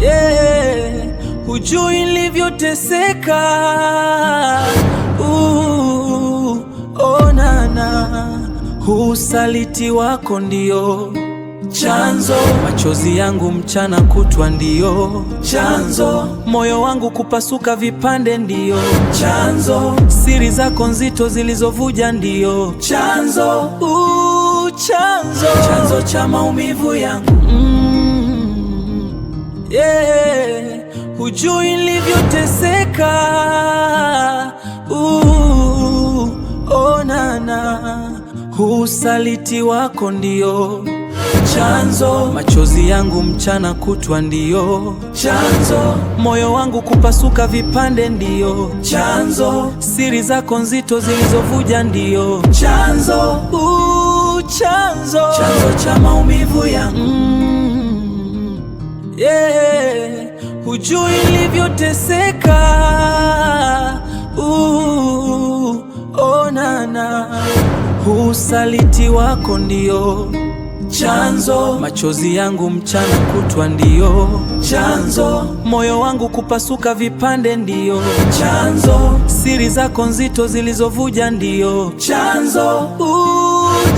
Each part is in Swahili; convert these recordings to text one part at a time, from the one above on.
Yeah, hujui nilivyoteseka. Oh nana, usaliti wako ndio chanzo, machozi yangu mchana kutwa ndio chanzo, moyo wangu kupasuka vipande ndio chanzo, siri zako nzito zilizovuja ndio chanzo, chanzo cha maumivu yangu. Yeah, hujui nilivyoteseka. Oh nana, usaliti wako ndio chanzo, machozi yangu mchana kutwa ndio chanzo, moyo wangu kupasuka vipande ndio chanzo, siri zako nzito zilizovuja ndio chanzo, chanzo cha maumivu yangu. Yeah, hujui nilivyoteseka. Oh nana, usaliti wako ndio chanzo, machozi yangu mchana kutwa ndio chanzo, moyo wangu kupasuka vipande ndio chanzo, siri zako nzito zilizovuja ndio chanzo,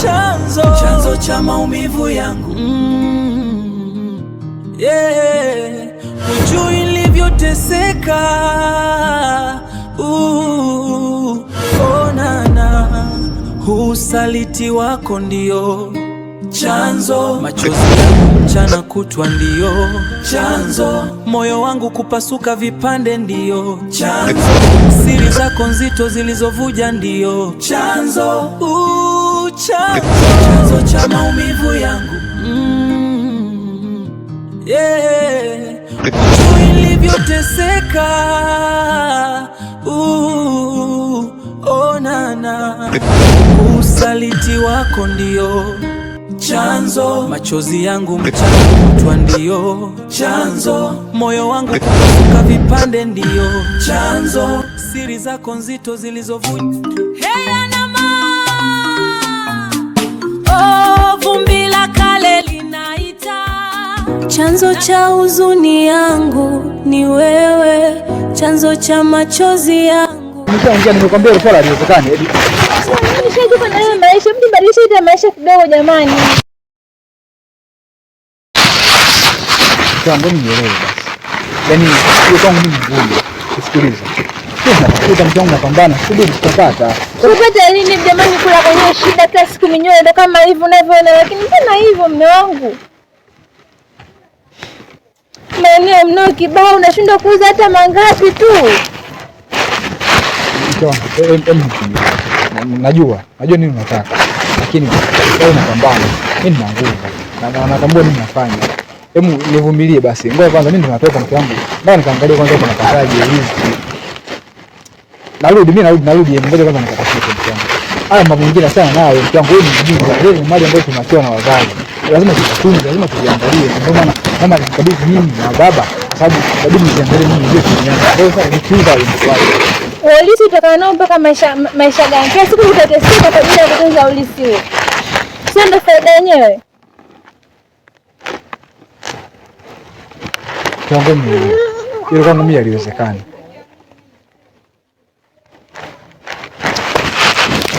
chanzo cha maumivu yangu. Yeah, hujui nilivyoteseka. Oh nana, usaliti wako ndio chanzo, machozi yangu mchana kutwa ndio chanzo, moyo wangu kupasuka vipande ndio chanzo, siri zako nzito zilizovuja ndio chanzo, chanzo cha maumivu yangu. Yeah, hujui nilivyoteseka. Oh nana, usaliti wako ndio chanzo, machozi yangu mchana kutwa ndio chanzo, moyo wangu kupasuka vipande ndio chanzo, siri zako nzito zilizovuja. Hey anama, oh vumbi la kale linaita, chanzo cha huzuni yangu ni wewe, chanzo cha machozi yangu. Nimekwambia ile swala haliwezekani. Nimeshajipa na wewe maisha, mtu badilisha ile maisha kidogo jamani. Jambo nielewe basi. Yaani hiyo kwangu mimi ngumu. Sikiliza. Sasa mtangu napambana, subiri tutapata. Kupata nini jamani, kula kwenye shida kila siku minyoe ndo kama hivyo unavyoona, lakini mbona hivyo mume wangu? Maeneo mnao kibao unashindwa kuuza hata mangapi tu. Najua nini unataka, lakini wewe unapambana, mimi nina nguvu na natambua nini nafanya. Hebu nivumilie basi, ngoja kwanza mimi natoka mke wangu, ngoja nikaangalie kwanza kuna pataje hizi. Narudi, ngoja kwanza nikatafute mke wangu. Haya mambo mengine sana nayo mke wangu, wewe ni mjinga, wewe ni mali ambayo tunakiwa na wazazi, lazima tukatunze, lazima tujiangalie. Ndio maana mama alikabidhi mimi na baba, kwa sababu inabidi nijiangalie mimi ndio duniani. Ndio sasa nikiuza ile ulisi utakaa nao mpaka maisha gani? Kila siku utateseka kwa ajili ya kutunza ulisi wewe. Sio ndo faida yenyewe? Kwangu mimi hilo kwangu mimi haliwezekani.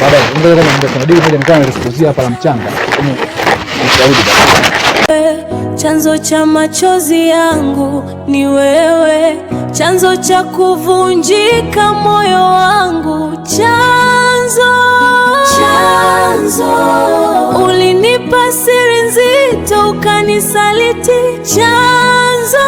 Baadaye ngoja kama ndio tunadili moja nikaa nilisikia hapa la mchanga. Nishauri basi. Chanzo cha machozi yangu ni wewe, chanzo cha kuvunjika moyo wangu, chanzo ulinipa siri nzito ukanisaliti, chanzo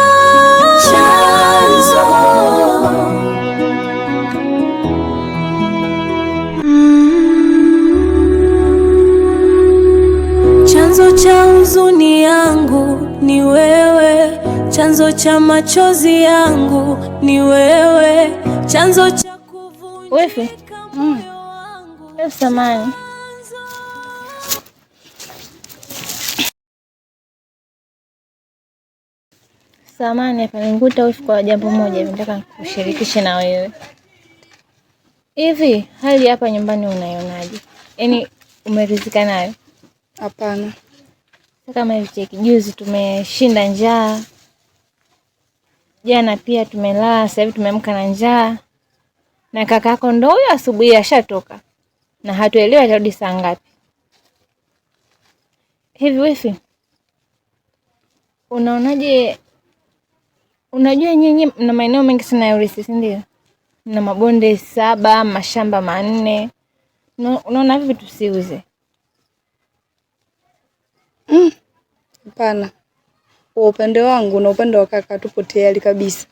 chanzo cha huzuni yangu ni wewe, chanzo cha machozi yangu ni wewe, chanzo cha kuvunjika moyo wangu. Samani. Samani hapa nikuta wifi kwa jambo moja nataka kushirikisha na wewe. Hivi hali hapa nyumbani unaionaje? Yaani umeridhika nayo? Hapana. Kama hivi cheki, juzi tumeshinda njaa. Jana pia tumelala, sasa hivi tumeamka na njaa. Na kakako ndo huyo asubuhi ashatoka. Na hatuelewi atarudi saa ngapi. Hivi wifi, unaonaje? Unajua nyinyi mna maeneo mengi sana ya urithi, si ndio? Na mabonde 7, mashamba 4. Unaona vipi tusiuze? Hapana. Kwa upande wangu na upande wa kaka tupo tayari kabisa.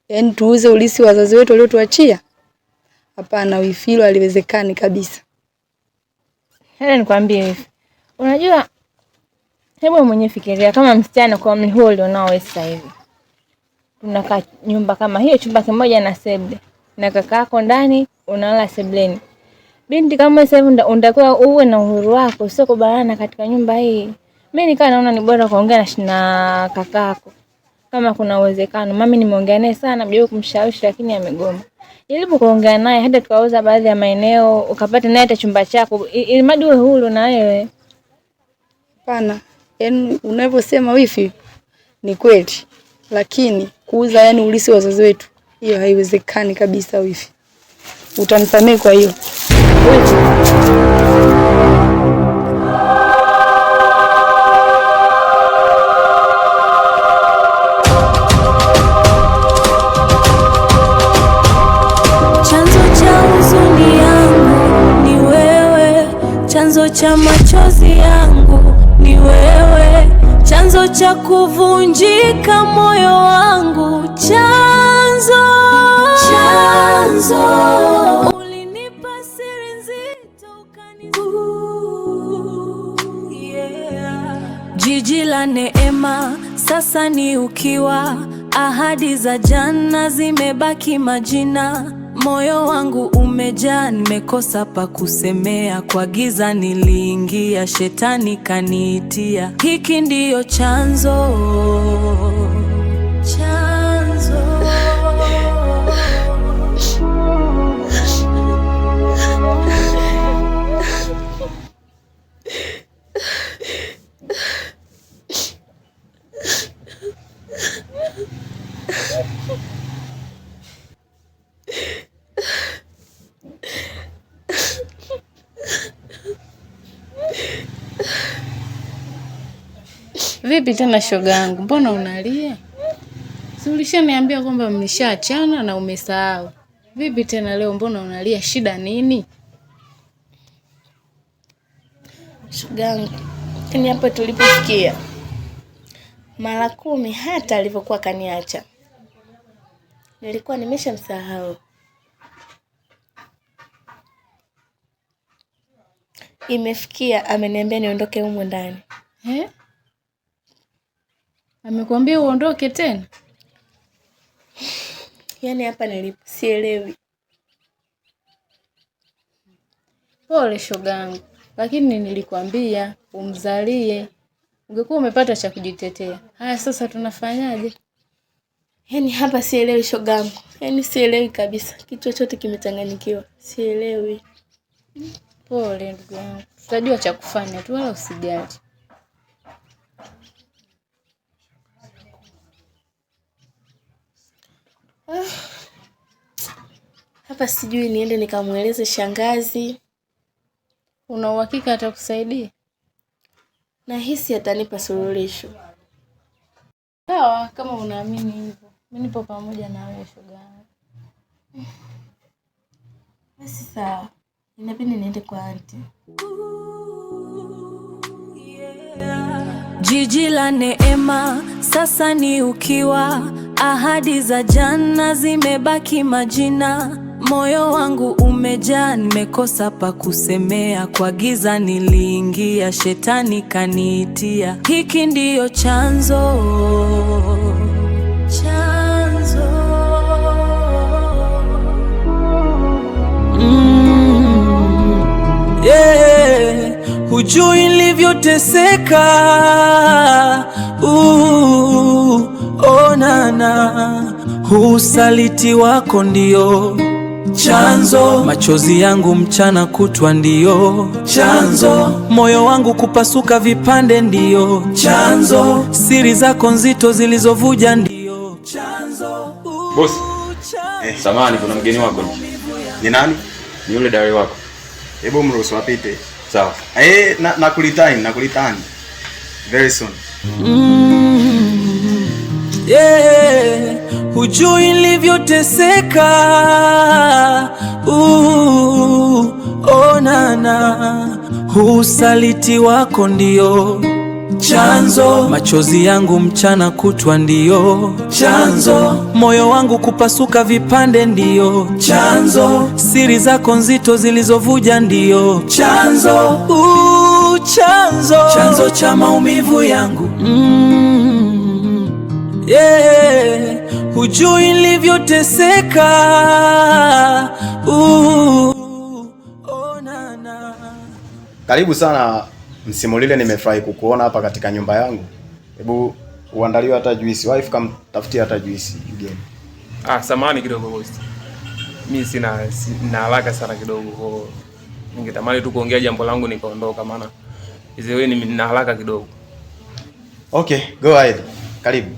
Yaani tuuze urithi wazazi wetu waliotuachia? Hapana, wifilo haliwezekani kabisa. Hela nikwambie hivi. Unajua, hebu mwenyewe fikiria kama msichana kwa umri huo ulionao sasa hivi. Tunakaa nyumba kama hiyo, chumba kimoja na sebule. Na kakako ndani unalala sebuleni. Binti kama sasa hivi unatakiwa uwe na uhuru wako, sio kubanana katika nyumba hii. Mimi nikaa naona ni bora kuongea na kakako. Kama kuna uwezekano, mami nimeongea naye sana, mjaribu kumshawishi lakini amegoma. Jaribu kuongea naye hata tukauza baadhi ya maeneo, ukapata naye hata chumba chako, ili mradi uwe huru na wewe. Hapana. Yaani unavyosema wifi ni kweli. Lakini kuuza yani urithi wa wazazi wetu, hiyo haiwezekani kabisa wifi. Utanisamehe kwa hiyo. Chanzo cha machozi yangu ni wewe, chanzo cha kuvunjika moyo wangu, chanzo ulinipa siri nzito jiji la neema sasa ni ukiwa, ahadi za jana zimebaki majina. Moyo wangu umejaa, nimekosa pa kusemea, kwa giza niliingia, shetani kaniitia. Hiki ndiyo chanzo. Vipi tena shoga yangu, mbona unalia? Si ulishaniambia kwamba mlishaachana na umesahau. Vipi tena leo mbona unalia, shida nini? Shoga yangu, ni hapa tulipofikia. Mara 10 hata alivyokuwa kaniacha, nilikuwa nimeshamsahau. Imefikia ameniambia niondoke humu ndani. Amekwambia uondoke tena? Yaani hapa nilipo sielewi. Pole shogangu, lakini nilikwambia umzalie. Ungekuwa umepata cha kujitetea. Haya sasa tunafanyaje? Yaani hapa sielewi shogangu. Yaani sielewi kabisa. Kitu chochote kimechanganyikiwa. Sielewi. Pole ndugu yangu. Tutajua cha kufanya tu, wala usijali. Hapa sijui niende nikamueleze shangazi. Una uhakika atakusaidia? Nahisi atanipa suluhisho. Sawa, kama unaamini hivyo. Mimi nipo pamoja na wewe shogangu. Basi sawa. Inabidi niende kwa aunti. Jiji la neema sasa ni ukiwa, ahadi za jana zimebaki majina. Moyo wangu umejaa, nimekosa pa kusemea, kwa giza niliingia, shetani kaniitia. Hiki ndiyo chanzo. Hujui nilivyoteseka, nana, usaliti wako ndio chanzo. Machozi yangu mchana kutwa ndiyo chanzo. Moyo wangu kupasuka vipande ndiyo chanzo. Siri zako nzito zilizovuja ndiyo chanzo. Boss, samahani, kuna mgeni wako. Ni nani? Ni yule dai wako. Hebu mruhusu apite. Sawa. Nakulitani. Very soon. Yeah, hujui nilivyoteseka. Oh nana, usaliti wako ndio chanzo. Machozi yangu mchana kutwa ndio chanzo. Moyo wangu kupasuka vipande ndio chanzo. Siri zako nzito zilizovuja ndio chanzo. Chanzo cha maumivu yangu. Yeah, hujui nilivyoteseka. Oh nana. Karibu sana Msimulile, nimefurahi kukuona hapa katika nyumba yangu. Hebu uandaliwe hata juisi. Wife kamtafutia hata juisi mgeni. Samahani kidogo boss. Mimi sina haraka sana kidogo. Ningetamani tu kuongea jambo langu nikaondoka, maana hizo wewe nina haraka kidogo. Okay, go ahead. Karibu.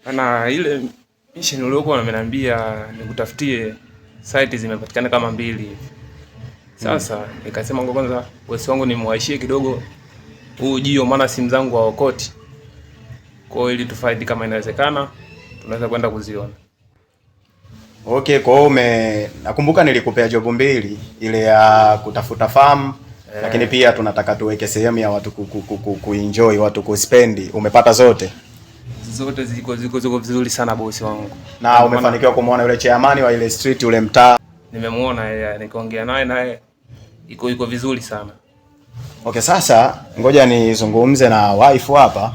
Ana ile mission uliokuwa umeniambia nikutafutie site zimepatikana kama 2 hivi. Sasa nikasema ngo kwanza bosi wangu nimwaishie kidogo ujio, maana simu zangu haokoti. Kwa hiyo ili tufaidi kama inawezekana tunaweza kwenda kuziona. Okay, kwa hiyo nakumbuka nilikupea job 2, ile ya kutafuta farm, lakini pia tunataka tuweke sehemu ya watu kuenjoy, watu kuspendi. Umepata zote? Zote ziko vizuri sana bosi wangu. Na umefanikiwa kumuona yule chairman wa ile street, ule mtaa? Nimemuona yeye, nikaongea naye iko vizuri sana. Okay, sasa ngoja nizungumze na wife hapa.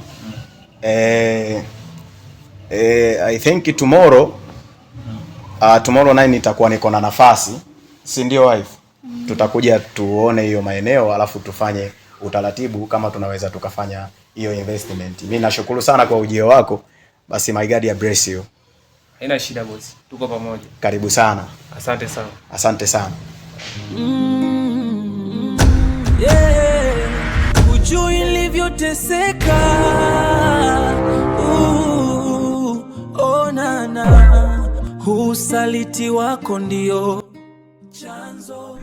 I think tomorrow night nitakuwa niko na nafasi, si ndio wife? Tutakuja tuone hiyo maeneo, alafu tufanye utaratibu kama tunaweza tukafanya hiyo investment. Mimi nashukuru sana kwa ujio wako. Basi my God bless you. Haina shida bosi. Tuko pamoja. Karibu sana. Asante sana. Asante sana. Yeah, hujui nilivyoteseka. Oh nana, usaliti wako ndio chanzo.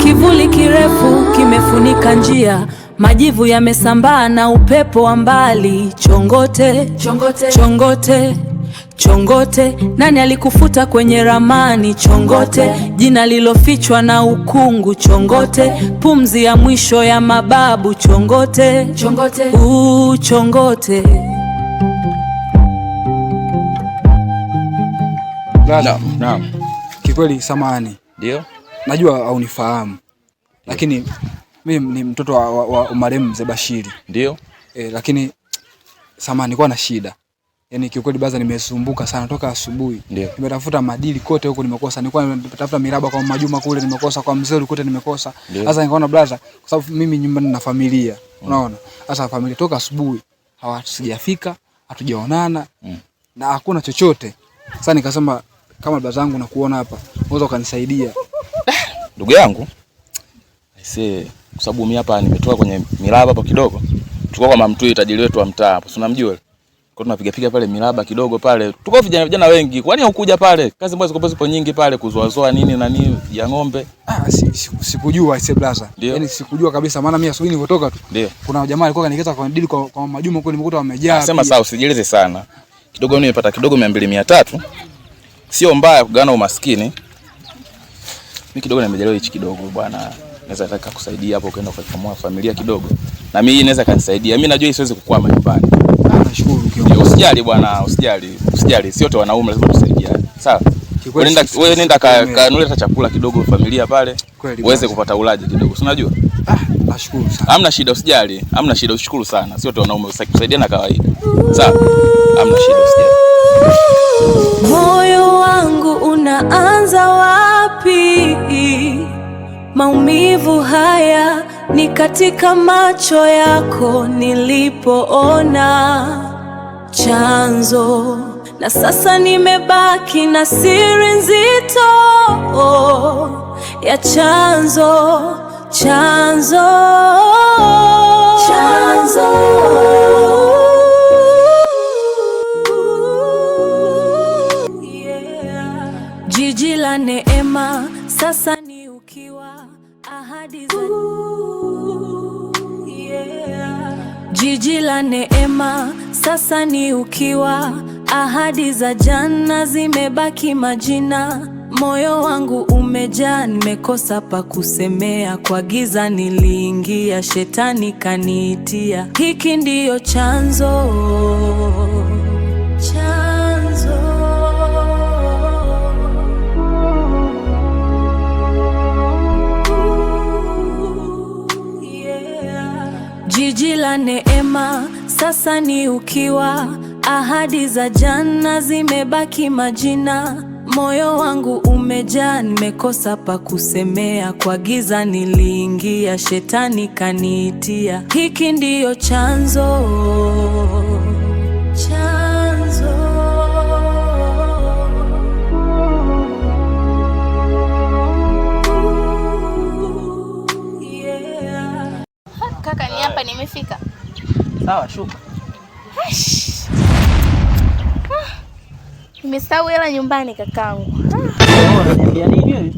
Kivuli kirefu kimefunika njia, majivu yamesambaa na upepo wa mbali. Chongote, chongote, chongote, chongote, nani alikufuta kwenye ramani? Chongote, jina lilofichwa na ukungu. Chongote, pumzi ya mwisho ya mababu. Chongote, chongote, chongote. Naam. Kikweli samahani. Ndio. Najua haunifahamu. Lakini mimi ni mtoto wa marehemu Mzee Bashiri. Ndio. Lakini samahani, nilikuwa na shida. Yaani kiukweli baza nimesumbuka sana toka asubuhi. Nimetafuta madili kote huko nimekosa. Nilikuwa nimetafuta miraba kwa Majuma kule nimekosa, kwa Mzee kote nimekosa. Sasa nikaona blaza, kwa sababu mimi nyumbani na familia. Unaona? Sasa familia toka asubuhi hawasijafika, hatujaonana na hakuna chochote. Sasa nikasema kama blaza zangu nakuona hapa, unaweza ukanisaidia. Ndugu yangu. Kwa sababu mimi hapa nimetoka kwenye miraba hapo kidogo. Tulikuwa kwa Mamtui tajiri wetu wa mtaa hapo. Si unamjua? Kwa tunapiga pale miraba kidogo pale. Tuko vijana wengi. Kwani hukuja pale? Kazi ambazo zipo nyingi pale, kuzoazoa nini na nini ya ng'ombe. Sikujua ise blaza. Yaani sikujua kabisa, maana mimi asubuhi nilipotoka tu. Kuna jamaa alikuwa kaniketa kwa dili kwa Majuma huko, nimekuta wamejaa. Sema sawa, usijieleze sana. Kidogo nimepata kidogo 200-300. Sio mbaya kugana umaskini. Mimi kidogo nimejaliwa hichi kidogo bwana. Naweza nataka kusaidia hapo, kwenda kukamua familia kidogo. Na mimi inaweza kanisaidia. Mimi najua siwezi kukwama nyumbani. Nashukuru kiongozi. Usijali bwana, usijali. Sio wote wanaume, lazima tusaidiane. Sawa? Wewe nenda kanunue hata chakula kidogo familia pale. Uweze kupata ulaji kidogo. Si unajua? Nashukuru sana. Hamna shida, usijali. Hamna shida, ushukuru sana. Sio wote wanaume, kusaidiana kawaida. Sawa? Hamna shida, usijali. Moyo wangu unaanza wapi? Maumivu haya ni katika macho yako nilipoona chanzo, na sasa nimebaki na siri nzito ya chanzo, chanzo, chanzo. Jiji la neema sasa ni ukiwa, ahadi za Jiji la neema sasa ni ukiwa, ahadi za jana zimebaki majina. Moyo wangu umejaa, nimekosa pa kusemea. Kwa giza niliingia, shetani kaniitia. Hiki ndiyo chanzo, chanzo. Jiji la neema sasa ni ukiwa, ahadi za jana zimebaki majina. Moyo wangu umejaa, nimekosa pa kusemea. Kwa giza niliingia, shetani kaniitia. Hiki ndiyo chanzo, chanzo. Kaka, ni hapa nimefika. Sawa, shuka. Nimesahau hela nyumbani kakangu. Unaniambia nini wewe?